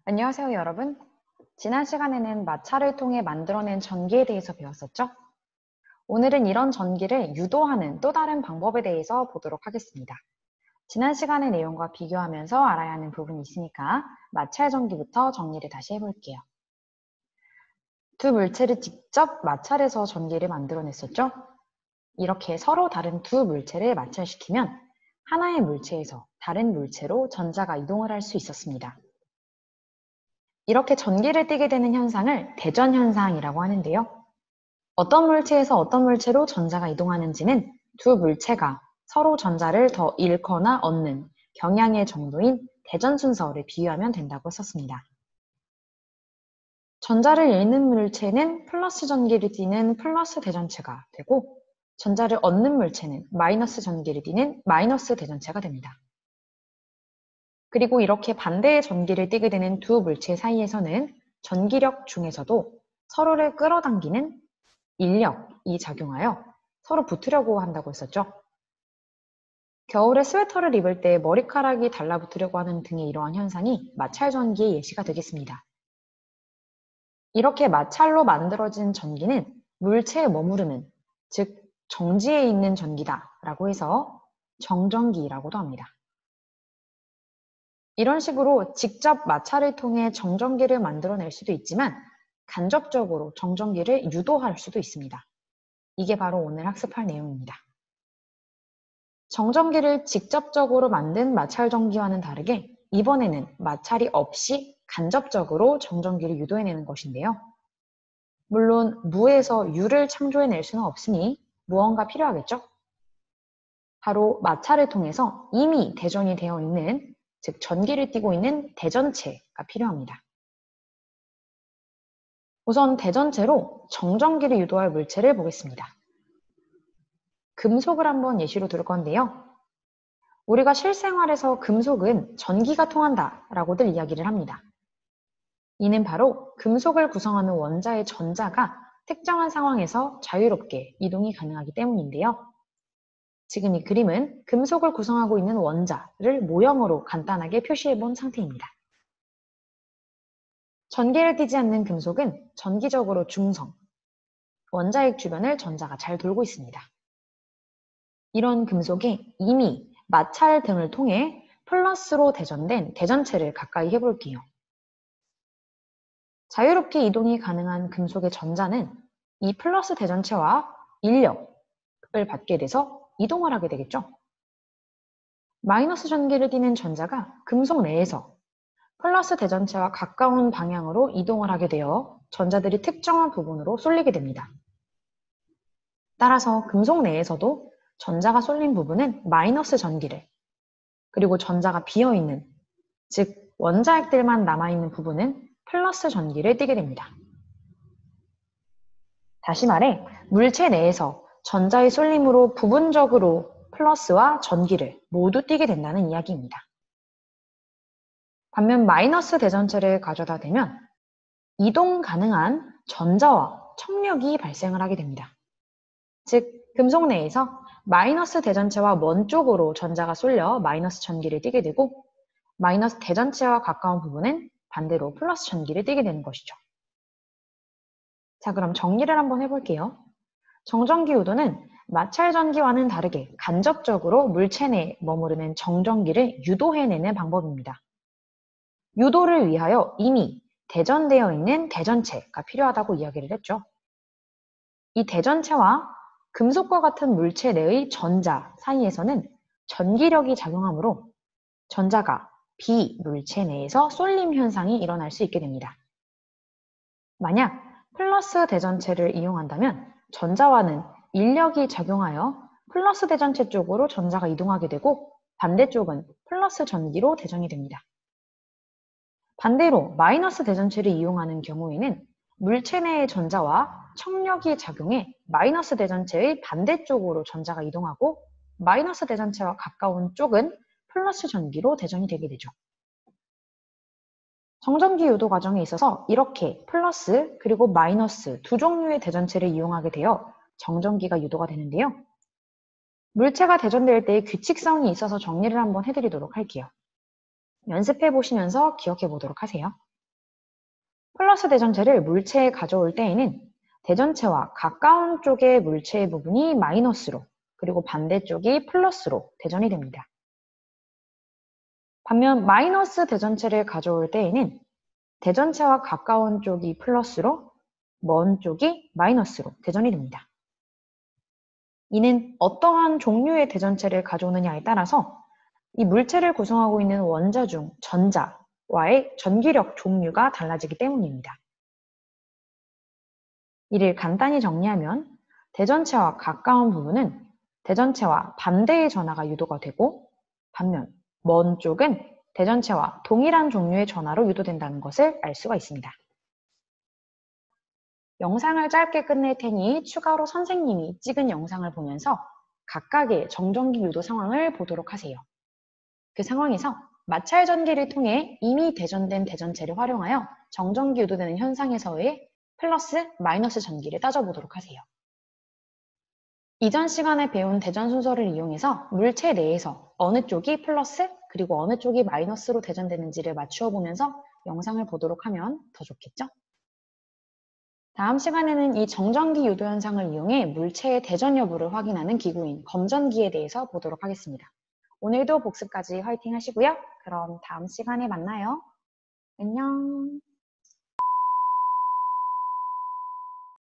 안녕하세요, 여러분. 지난 시간에는 마찰을 통해 만들어낸 전기에 대해서 배웠었죠? 오늘은 이런 전기를 유도하는 또 다른 방법에 대해서 보도록 하겠습니다. 지난 시간의 내용과 비교하면서 알아야 하는 부분이 있으니까 마찰 전기부터 정리를 다시 해볼게요. 두 물체를 직접 마찰해서 전기를 만들어냈었죠? 이렇게 서로 다른 두 물체를 마찰시키면 하나의 물체에서 다른 물체로 전자가 이동을 할 수 있었습니다. 이렇게 전기를 띠게 되는 현상을 대전 현상이라고 하는데요. 어떤 물체에서 어떤 물체로 전자가 이동하는지는 두 물체가 서로 전자를 더 잃거나 얻는 경향의 정도인 대전 순서를 비유하면 된다고 썼습니다. 전자를 잃는 물체는 플러스 전기를 띠는 플러스 대전체가 되고, 전자를 얻는 물체는 마이너스 전기를 띠는 마이너스 대전체가 됩니다. 그리고 이렇게 반대의 전기를 띠게 되는 두 물체 사이에서는 전기력 중에서도 서로를 끌어당기는 인력이 작용하여 서로 붙으려고 한다고 했었죠. 겨울에 스웨터를 입을 때 머리카락이 달라붙으려고 하는 등의 이러한 현상이 마찰 전기의 예시가 되겠습니다. 이렇게 마찰로 만들어진 전기는 물체에 머무르는, 즉 정지에 있는 전기다라고 해서 정전기라고도 합니다. 이런 식으로 직접 마찰을 통해 정전기를 만들어낼 수도 있지만 간접적으로 정전기를 유도할 수도 있습니다. 이게 바로 오늘 학습할 내용입니다. 정전기를 직접적으로 만든 마찰 전기와는 다르게 이번에는 마찰이 없이 간접적으로 정전기를 유도해내는 것인데요. 물론 무에서 유를 창조해낼 수는 없으니 무언가 필요하겠죠? 바로 마찰을 통해서 이미 대전이 되어 있는, 즉 전기를 띠고 있는 대전체가 필요합니다. 우선 대전체로 정전기를 유도할 물체를 보겠습니다. 금속을 한번 예시로 들 건데요. 우리가 실생활에서 금속은 전기가 통한다 라고들 이야기를 합니다. 이는 바로 금속을 구성하는 원자의 전자가 특정한 상황에서 자유롭게 이동이 가능하기 때문인데요. 지금 이 그림은 금속을 구성하고 있는 원자를 모형으로 간단하게 표시해 본 상태입니다. 전기를 띠지 않는 금속은 전기적으로 중성, 원자핵 주변을 전자가 잘 돌고 있습니다. 이런 금속이 이미 마찰 등을 통해 플러스로 대전된 대전체를 가까이 해볼게요. 자유롭게 이동이 가능한 금속의 전자는 이 플러스 대전체와 인력을 받게 돼서 이동을 하게 되겠죠. 마이너스 전기를 띠는 전자가 금속 내에서 플러스 대전체와 가까운 방향으로 이동을 하게 되어 전자들이 특정한 부분으로 쏠리게 됩니다. 따라서 금속 내에서도 전자가 쏠린 부분은 마이너스 전기를, 그리고 전자가 비어있는, 즉 원자핵들만 남아있는 부분은 플러스 전기를 띠게 됩니다. 다시 말해 물체 내에서 전자의 쏠림으로 부분적으로 플러스와 전기를 모두 띠게 된다는 이야기입니다. 반면 마이너스 대전체를 가져다 대면 이동 가능한 전자와 청력이 발생을 하게 됩니다. 즉 금속 내에서 마이너스 대전체와 먼 쪽으로 전자가 쏠려 마이너스 전기를 띠게 되고, 마이너스 대전체와 가까운 부분은 반대로 플러스 전기를 띠게 되는 것이죠. 자, 그럼 정리를 한번 해볼게요. 정전기 유도는 마찰 전기와는 다르게 간접적으로 물체 내에 머무르는 정전기를 유도해내는 방법입니다. 유도를 위하여 이미 대전되어 있는 대전체가 필요하다고 이야기를 했죠. 이 대전체와 금속과 같은 물체 내의 전자 사이에서는 전기력이 작용하므로 전자가 비물체 내에서 쏠림 현상이 일어날 수 있게 됩니다. 만약 플러스 대전체를 이용한다면 전자와는 인력이 작용하여 플러스 대전체 쪽으로 전자가 이동하게 되고, 반대쪽은 플러스 전기로 대전이 됩니다. 반대로 마이너스 대전체를 이용하는 경우에는 물체 내의 전자와 청력이 작용해 마이너스 대전체의 반대쪽으로 전자가 이동하고, 마이너스 대전체와 가까운 쪽은 플러스 전기로 대전이 되게 되죠. 정전기 유도 과정에 있어서 이렇게 플러스 그리고 마이너스 두 종류의 대전체를 이용하게 되어 정전기가 유도가 되는데요. 물체가 대전될 때의 규칙성이 있어서 정리를 한번 해드리도록 할게요. 연습해 보시면서 기억해 보도록 하세요. 플러스 대전체를 물체에 가져올 때에는 대전체와 가까운 쪽의 물체의 부분이 마이너스로, 그리고 반대쪽이 플러스로 대전이 됩니다. 반면 마이너스 대전체를 가져올 때에는 대전체와 가까운 쪽이 플러스로, 먼 쪽이 마이너스로 대전이 됩니다. 이는 어떠한 종류의 대전체를 가져오느냐에 따라서 이 물체를 구성하고 있는 원자 중 전자와의 전기력 종류가 달라지기 때문입니다. 이를 간단히 정리하면 대전체와 가까운 부분은 대전체와 반대의 전하가 유도가 되고, 반면 먼 쪽은 대전체와 동일한 종류의 전하로 유도된다는 것을 알 수가 있습니다. 영상을 짧게 끝낼 테니 추가로 선생님이 찍은 영상을 보면서 각각의 정전기 유도 상황을 보도록 하세요. 그 상황에서 마찰 전기를 통해 이미 대전된 대전체를 활용하여 정전기 유도되는 현상에서의 플러스, 마이너스 전기를 따져보도록 하세요. 이전 시간에 배운 대전 순서를 이용해서 물체 내에서 어느 쪽이 플러스, 그리고 어느 쪽이 마이너스로 대전되는지를 맞추어 보면서 영상을 보도록 하면 더 좋겠죠? 다음 시간에는 이 정전기 유도 현상을 이용해 물체의 대전 여부를 확인하는 기구인 검전기에 대해서 보도록 하겠습니다. 오늘도 복습까지 화이팅 하시고요. 그럼 다음 시간에 만나요. 안녕.